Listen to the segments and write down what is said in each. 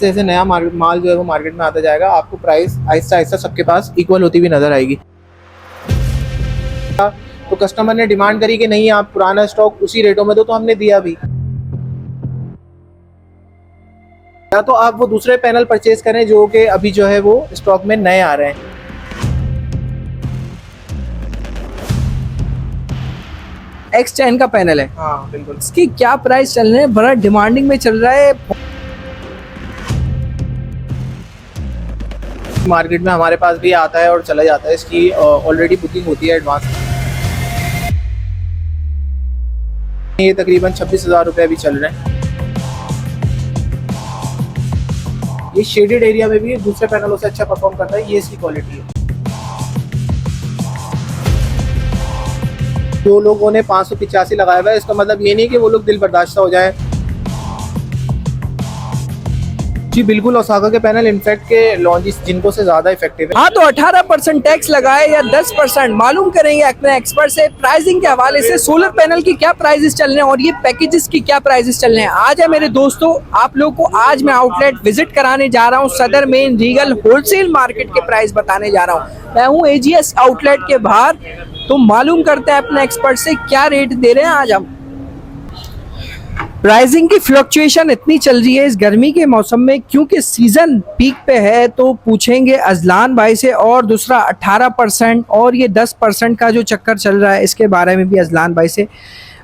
जैसे जैसे नया माल जो है वो मार्केट में आता जाएगा, आपको प्राइस आहिस्ता आहिस्ता सबके पास इक्वल होती हुई नज़र आएगी। तो कस्टमर ने डिमांड करी कि नहीं आप पुराना स्टॉक उसी रेटों में दो, तो हमने दिया भी। या तो आप वो दूसरे पैनल परचेज करें जो कि अभी जो है वो स्टॉक में नए आ रहे हैं। X10 का पैनल है। हाँ बिल्कुल। इसकी क्या प्राइस चल रहे हैं? बड़ा डिमांडिंग में चल रहा है। मार्केट में हमारे पास भी आता है और चला जाता है, इसकी ऑलरेडी बुकिंग होती है एडवांस। ये तकरीबन 26,000 रुपये अभी चल रहे हैं। ये शेडेड एरिया में भी दूसरे पैनलों से अच्छा परफॉर्म करता है, ये इसकी क्वालिटी है। जो लोगों ने 585 लगाया हुआ है, इसका मतलब ये नहीं कि वो लोग दिल बर्दाश्त हो जाए जी। बिल्कुल, ओसाका के पैनल इनफैक्ट के लॉन्जिस जिनको से ज्यादा इफेक्टिव है। हाँ, तो 18% टैक्स लगाए या 10%, मालूम करेंगे अपने एक्सपर्ट से प्राइसिंग के हवाले से सोलर पैनल की क्या प्राइसेस चल रहे हैं और ये पैकेजेस की क्या प्राइसेस चल रहे हैं। आज है मेरे दोस्तों, आप लोग को आज मैं आउटलेट विजिट कराने जा रहा हूँ। सदर मेन रीगल होलसेल मार्केट के प्राइस बताने जा रहा हूँ। मैं हूँ AGS आउटलेट के बाहर, तो मालूम करते हैं अपने एक्सपर्ट से क्या रेट दे रहे हैं आज हम। प्राइसिंग की फ्लक्चुएशन इतनी चल रही है इस गर्मी के मौसम में, क्योंकि सीजन पीक पे है, तो पूछेंगे अजलान भाई से। और दूसरा 18% और ये 10% का जो चक्कर चल रहा है, इसके बारे में भी अजलान भाई से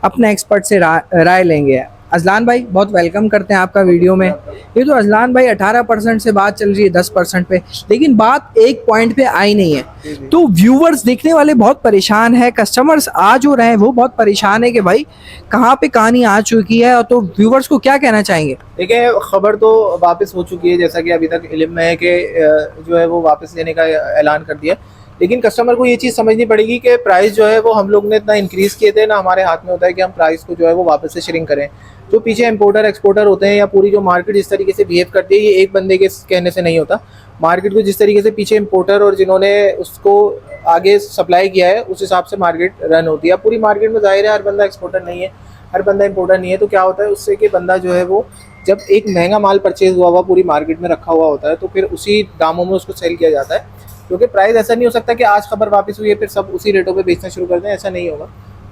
अपने एक्सपर्ट से राय लेंगे। अजलान भाई, बहुत वेलकम करते हैं आपका वीडियो में। ये तो अजलान भाई 18% से बात चल रही है 10% पे, लेकिन बात एक पॉइंट पे आई नहीं है। तो व्यूवर्स, देखने वाले बहुत परेशान है, कस्टमर्स आ जो रहे हैं वो बहुत परेशान है कि भाई कहाँ पे कहानी आ चुकी है। और तो व्यूवर्स को क्या कहना चाहेंगे? देखिए, खबर तो वापस हो चुकी है, जैसा कि अभी तक इल्म में है कि जो है वो वापस लेने का ऐलान कर दिया। लेकिन कस्टमर को ये चीज़ समझनी पड़ेगी कि प्राइस जो है वो हम लोग ने इतना इंक्रीज किए थे ना, हमारे हाथ में होता है कि हम प्राइस को जो है वो वापस से श्रिंक करें। जो पीछे इंपोर्टर एक्सपोर्टर होते हैं या पूरी जो मार्केट जिस तरीके से बिहेव करती है, ये एक बंदे के कहने से नहीं होता। मार्केट को जिस तरीके से पीछे इंपोर्टर और जिन्होंने उसको आगे सप्लाई किया है, उस हिसाब से मार्केट रन होती है। पूरी मार्केट में जाहिर है हर बंदा एक्सपोर्टर नहीं है, हर बंदा इंपोर्टर नहीं है। तो क्या होता है उससे कि बंदा जो है वो जब एक महंगा माल परचेज हुआ पूरी मार्केट में रखा हुआ होता है, तो फिर उसी दामों में उसको सेल किया जाता है। क्योंकि प्राइस ऐसा नहीं हो सकता कि आज खबर वापस हुई है फिर सब उसी रेटों पे बेचना शुरू कर दें, ऐसा नहीं होगा।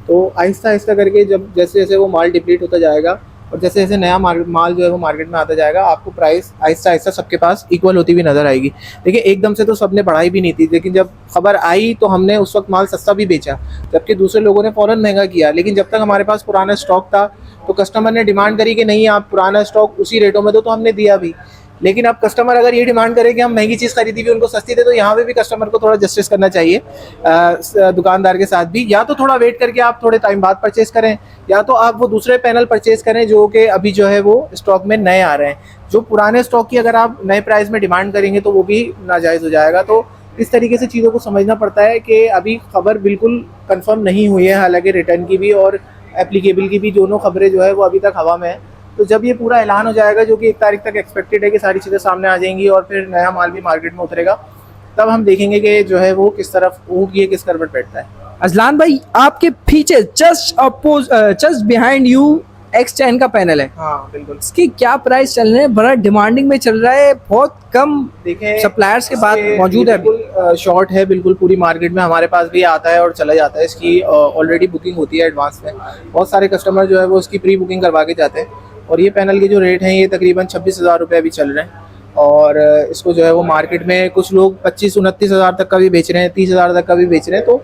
तो आहिस्ता आहिस्ता करके जब जैसे जैसे वो माल डिप्लीट होता जाएगा और जैसे जैसे नया माल जो है वो मार्केट में आता जाएगा, आपको प्राइस आहिस्ता आहिस्ता सबके पास इक्वल होती हुई नज़र आएगी। देखिए, एकदम से तो सबने बढ़ाई भी नहीं थी, लेकिन जब खबर आई तो हमने उस वक्त माल सस्ता भी बेचा, जबकि दूसरे लोगों ने फ़ौरन महंगा किया। लेकिन जब तक हमारे पास पुराना स्टॉक था, तो कस्टमर ने डिमांड करी कि नहीं आप पुराना स्टॉक उसी रेटों में दो, तो हमने दिया भी। लेकिन अब कस्टमर अगर ये डिमांड करे कि हम महंगी चीज़ खरीदी भी उनको सस्ती दे, तो यहाँ पे भी कस्टमर को थोड़ा जस्टिस करना चाहिए दुकानदार के साथ भी। या तो थोड़ा वेट करके आप थोड़े टाइम बाद परचेज करें, या तो आप वो दूसरे पैनल परचेज करें जो कि अभी जो है वो स्टॉक में नए आ रहे हैं। जो पुराने स्टॉक की अगर आप नए प्राइस में डिमांड करेंगे तो वो भी नाजायज़ हो जाएगा। तो इस तरीके से चीज़ों को समझना पड़ता है कि अभी खबर बिल्कुल कंफर्म नहीं हुई है, हालांकि रिटर्न की भी और एप्लीकेबल की भी दोनों खबरें जो है वो अभी तक हवा में है। तो जब ये पूरा ऐलान हो जाएगा, जो कि 1 तारीख तक एक्सपेक्टेड है कि सारी चीज़ें सामने आ जाएंगी और फिर नया माल भी मार्केट में उतरेगा, तब हम देखेंगे कि जो है वो किस तरफ ऊँट ये किस करवट बैठता है। अजलान भाई, आपके पीछे जस्ट बिहाइंड यू X10 का पैनल है। हाँ बिल्कुल। इसकी क्या प्राइस चल रहे हैं? बड़ा डिमांडिंग में चल रहा है, बहुत कम देखें सप्लायर्स के बाद मौजूद है। बिल्कुल शॉर्ट है, बिल्कुल पूरी मार्केट में हमारे पास भी आता है और चला जाता है। इसकी ऑलरेडी बुकिंग होती है एडवांस में। बहुत सारे कस्टमर जो है वो इसकी प्री बुकिंग करवा के जाते हैं। और ये पैनल के जो रेट हैं ये तकरीबन 26,000 रुपये अभी चल रहे हैं। और इसको जो है वो मार्केट में कुछ लोग 25-29 हज़ार तक का भी बेच रहे हैं, 30,000 तक का भी बेच रहे हैं। तो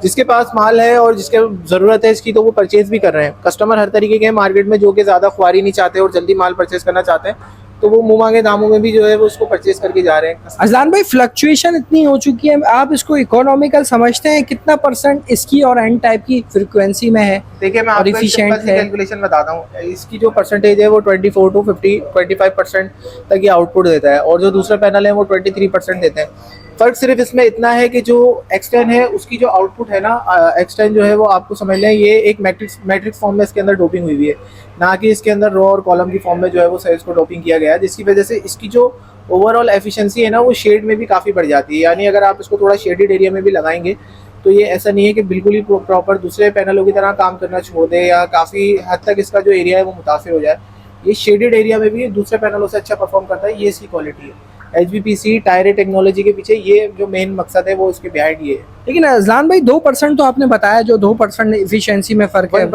जिसके पास माल है और जिसके ज़रूरत है इसकी, तो वो परचेज़ भी कर रहे हैं। कस्टमर हर तरीके के मार्केट में जो कि ज़्यादा ख्वारी नहीं चाहते और जल्दी माल परचेज़ करना चाहते हैं, तो वो मुँह मांगे दामों में भी जो है वो उसको परचेज करके जा रहे हैं। अजलान भाई, फ्लक्चुएशन इतनी हो चुकी है, आप इसको इकोनॉमिकल समझते हैं? कितना % इसकी और एन टाइप की फ्रीक्वेंसी में है? देखिए, मैं आपको एक कैलकुलेशन बताता हूँ। इसकी जो परसेंटेज है वो 24 to 25% तक ये आउटपुट देता है, और जो दूसरा पैनल है वो 23% देते हैं। फ़र्क सिर्फ इसमें इतना है कि जो X10 है उसकी जो आउटपुट है ना, X10 जो है वो आपको समझ लें ये एक मैट्रिक्स फॉर्म में इसके अंदर डोपिंग हुई है, ना कि इसके अंदर रो और कॉलम की फॉर्म में जो है वो सेल्स को डोपिंग किया गया है, जिसकी वजह से इसकी जो ओवरऑल एफिशिएंसी है ना वो शेड में भी काफ़ी बढ़ जाती है। यानी अगर आप इसको थोड़ा शेडेड एरिया में भी लगाएंगे तो ये ऐसा नहीं है कि बिल्कुल ही प्रॉपर दूसरे पैनलों की तरह काम करना छोड़ दे या काफ़ी हद तक इसका जो एरिया है वो मुतासिर हो जाए। ये शेडेड एरिया में भी दूसरे पैनलों से अच्छा परफॉर्म करता है, ये इसकी क्वालिटी है। HBPC टायर टेक्नोलॉजी के पीछे ये जो मेन मकसद है वो इसके बिहाइंड ये है। लेकिन अजलान भाई 2% तो आपने बताया, जो 2% इफिशियंसी में फ़र्क है,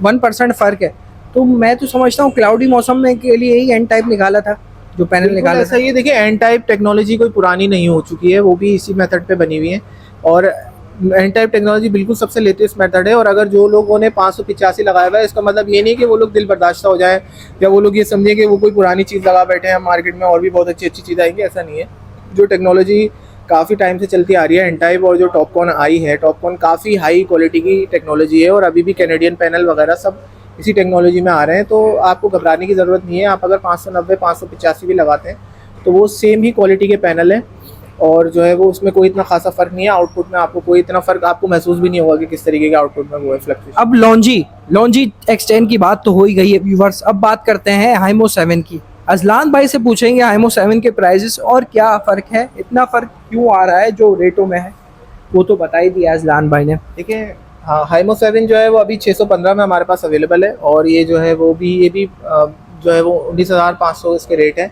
1% फ़र्क है, तो मैं तो समझता हूँ क्लाउडी मौसम में के लिए ही एन टाइप निकाला था, जो पैनल निकाला ऐसा ये देखिए, एन टाइप टेक्नोलॉजी कोई पुरानी नहीं हो चुकी है, वो भी इसी मेथड पे बनी हुई है। और एन टाइप टेक्नोलॉजी बिल्कुल सबसे लेटेस्ट मेथड है। और अगर जो लोगों ने 585 लगाया हुआ है, इसका मतलब ये नहीं कि वो लोग दिल बर्दाश्त हो जाए या वो लोग ये समझें कि वो कोई पुरानी चीज़ लगा बैठे हैं, मार्केट में और भी बहुत अच्छी अच्छी चीज़ आएंगी, ऐसा नहीं है। जो टेक्नोलॉजी काफ़ी टाइम से चलती आ रही है एन टाइप, और जो टॉपकॉन आई है, टॉपकॉन काफ़ी हाई क्वालिटी की टेक्नोलॉजी है, और अभी भी कैनेडियन पैनल वगैरह सब इसी टेक्नोलॉजी में आ रहे हैं। तो आपको घबराने की ज़रूरत नहीं है। आप अगर 590 585 भी लगाते हैं तो वो सेम ही क्वालिटी के पैनल हैं, और जो है वो उसमें कोई इतना खासा फ़र्क नहीं है। आउटपुट में आपको कोई इतना फ़र्क आपको महसूस भी नहीं होगा कि किस तरीके के आउटपुट में वो है फ्लक्चुएशन। अब लॉन्जी X10 की बात तो हो ही गई है व्यूवर्स, अब बात करते हैं हाइमो 7 की। अजलान भाई से पूछेंगे हाइमो 7 के प्राइजेस और क्या फ़र्क है, इतना फ़र्क क्यों आ रहा है जो रेटों में है, वो तो बता ही दिया अजलान भाई ने। देखिए, हाँ, हाइमो 7 जो है वो अभी 615 में हमारे पास अवेलेबल है, और ये जो है वो भी जो है वो 19,500 इसके रेट है।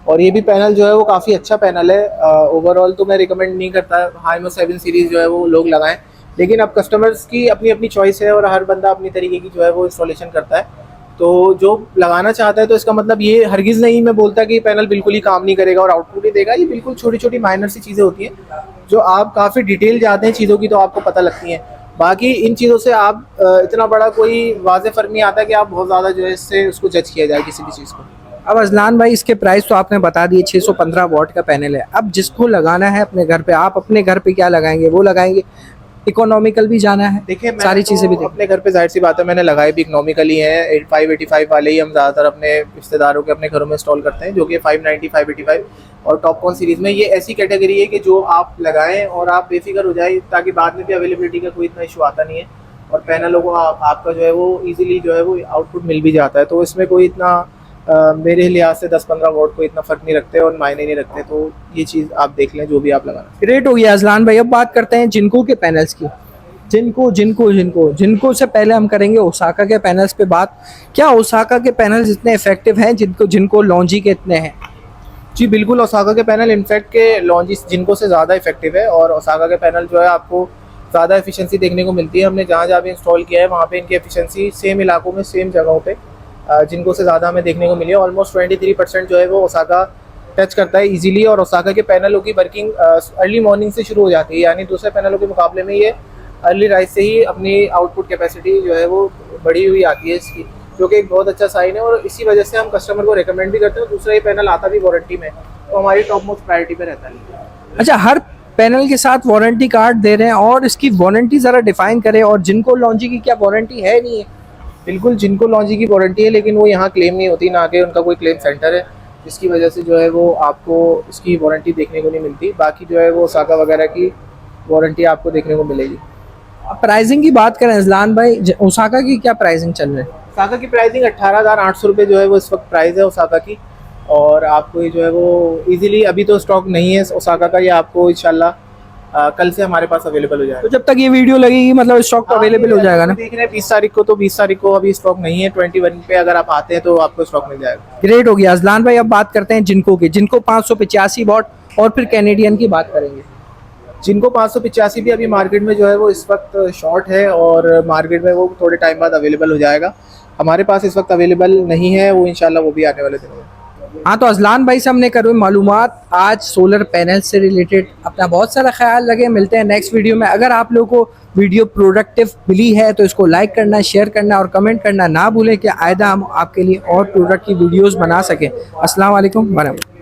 और ये भी पैनल जो है वो काफ़ी अच्छा पैनल है। ओवरऑल तो मैं रिकमेंड नहीं करता हाइमो 7 सीरीज़ जो है वो लोग लगाएं, लेकिन अब कस्टमर्स की अपनी अपनी चॉइस है, और हर बंदा अपनी तरीके की जो है वो इंस्टॉलेशन करता है। तो जो लगाना चाहता है, तो इसका मतलब ये हरगिज़ नहीं मैं बोलता कि पैनल बिल्कुल ही काम नहीं करेगा और आउटपुट ही देगा। ये बिल्कुल छोटी छोटी माइनर सी चीज़ें होती हैं, जो आप काफ़ी डिटेल जाते हैं चीज़ों की तो आपको पता लगती हैं। बाकी इन चीज़ों से आप इतना बड़ा कोई वाज़ेह फ़र्क नहीं आता कि आप बहुत ज़्यादा जो है इससे उसको जज किया जाए किसी भी चीज़ को। अब अजलान भाई इसके प्राइस तो आपने बता दिए, 615 वॉट का पैनल है। अब जिसको लगाना है अपने घर पे, आप अपने घर पे क्या लगाएंगे, वो लगाएंगे, इकोनॉमिकल भी जाना है, देखिए सारी चीज़ें भी अपने घर पे जाहिर सी बात है मैंने लगाए भी इकोनॉमिकली हैं। 585 वाले ही हम ज़्यादातर अपने रिश्तेदारों के अपने घरों में इंस्टॉल करते हैं, जो कि 590 585 और टॉपकॉन सीरीज़ में। ये ऐसी कैटेगरी है कि जो आप लगाएं और आप बेफिक्र हो जाए, ताकि बाद में भी अवेलेबिलिटी का कोई इतना इशू आता नहीं है, और पैनलों को आपका जो है वो ईजिली जो है वो आउटपुट मिल भी जाता है। तो इसमें कोई इतना मेरे लिहाज से 10-15 वोट को इतना फ़र्क नहीं रखते और मायने नहीं रखते। तो ये चीज़ आप देख लें जो भी आप लगाना। ग्रेट हो गया अजलान भाई। अब बात करते हैं जिनको के पैनल्स की। जिनको से पहले हम करेंगे ओसाका के पैनल्स पे बात। क्या ओसाका के पैनल्स इतने इफेक्टिव हैं जिनको लॉन्जी के इतने हैं? जी बिल्कुल, ओसाका के पैनल इनफैक्ट के लॉन्जी जिनको से ज़्यादा इफेक्टिव है, और ओसाका के पैनल जो है आपको ज़्यादा एफिशिएंसी देखने को मिलती है। हमने जहाँ जहाँ भी इंस्टॉल किया है वहाँ पे इनकी एफिशिएंसी सेम इलाकों में सेम जगहों पे जिनको से ज़्यादा हमें देखने को मिली है। ऑलमोस्ट 23% जो है वो ओसाका टच करता है इजीली, और ओसाका के पैनलों की वर्किंग अर्ली मॉर्निंग से शुरू हो जाती है, यानी दूसरे पैनलों के मुकाबले में ये अर्ली राइज से ही अपनी आउटपुट कैपेसिटी जो है वो बढ़ी हुई आती है इसकी, जो कि एक बहुत अच्छा साइन है। और इसी वजह से हम कस्टमर को रिकमेंड भी करते हैं। दूसरा ये पैनल आता भी वारंटी में, तो हमारी टॉप मोस्ट प्रायोरिटी पे रहता है। अच्छा, हर पैनल के साथ वारंटी कार्ड दे रहे हैं, और इसकी वारंटी ज़रा डिफाइन करें। और जिनको लॉन्जी की क्या वारंटी है? नहीं है? बिल्कुल, जिनको लॉन्जी की वारंटी है, लेकिन वो यहाँ क्लेम नहीं होती, ना कि उनका कोई क्लेम सेंटर है, जिसकी वजह से जो है वो आपको इसकी वारंटी देखने को नहीं मिलती। बाकी जो है वो ओसाका वगैरह की वारंटी आपको देखने को मिलेगी। अब प्राइसिंग की बात करें अजलान भाई, ओसाका की क्या प्राइसिंग चल रही है? ओसाका की प्राइसिंग 18,800 रुपये जो है वो इस वक्त प्राइस है ओसाका की। और आपको ये जो है वो इजीली, अभी तो स्टॉक नहीं है ओसाका का, ये आपको इंशाल्लाह कल से हमारे पास अवेलेबल हो जाएगा। तो जब तक ये वीडियो लगेगी मतलब स्टॉक तो अवेलेबल हो जाएगा ना? देख रहे हैं 20 तारीख को, तो 20 तारीख को अभी स्टॉक नहीं है। 21 पे अगर आप आते हैं तो आपको स्टॉक मिल जाएगा। ग्रेट हो गया अजलान भाई। अब बात करते हैं जिनको 585 वॉट, और फिर कैनेडियन की बात करेंगे। जिनको 585 भी अभी मार्केट में जो है वो इस वक्त शॉर्ट है, और मार्केट में वो थोड़े टाइम बाद अवेलेबल हो जाएगा। हमारे पास इस वक्त अवेलेबल नहीं है, वो इंशाल्लाह वो भी आने वाले दिनों में। हाँ, तो अजलान भाई से हमने करी मालूमात आज सोलर पैनल से रिलेटेड। अपना बहुत सारा ख्याल रखें, मिलते हैं नेक्स्ट वीडियो में। अगर आप लोगों को वीडियो प्रोडक्टिव मिली है तो इसको लाइक करना, शेयर करना और कमेंट करना ना भूलें, कि आइंदा हम आपके लिए और प्रोडक्ट की वीडियोस बना सकें। अस्सलाम वालेकुम वरहमतुल्लाह।